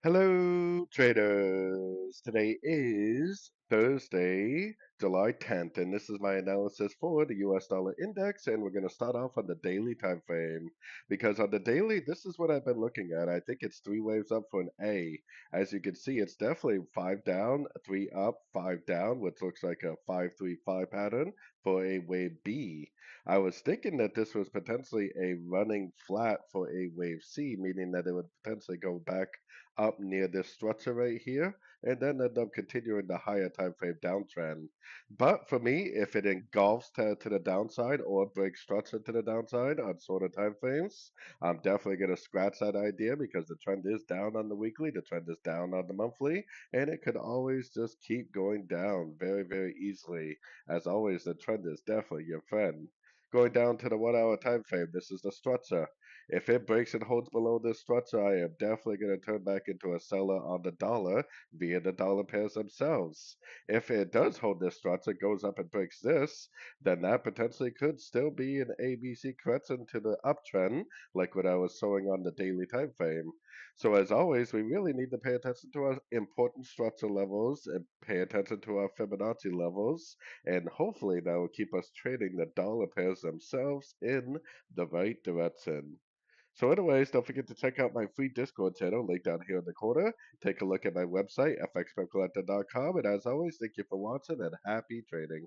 Hello, traders. Today is Thursday, July 10th, and this is my analysis for the US dollar index. And we're going to start off on the daily time frame because on the daily, this is what I've been looking at. I think it's three waves up for an A. As you can see, it's definitely five down, three up, five down, which looks like a 5-3-5 pattern for a wave B. I was thinking that this was potentially a running flat for a wave C, meaning that it would potentially go back up near this structure right here, and then end up continuing the higher time frame downtrend. But for me, if it engulfs to the downside or breaks structure to the downside on shorter time frames, I'm definitely going to scratch that idea because the trend is down on the weekly, the trend is down on the monthly, and it could always just keep going down very, very easily. As always, the trend is definitely your friend. Going down to the 1 hour time frame, this is the structure. If it breaks and holds below this structure, I am definitely going to turn back into a seller on the dollar via the dollar pairs themselves. If it does hold this structure, goes up and breaks this, then that potentially could still be an ABC correction to the uptrend, like what I was showing on the daily time frame. So as always, we really need to pay attention to our important structure levels and pay attention to our Fibonacci levels, and hopefully that will keep us trading the dollar pairs themselves in the right direction. So anyways, don't forget to check out my free Discord channel, link down here in the corner. Take a look at my website, fxpipcollector.com. And as always, thank you for watching and happy trading.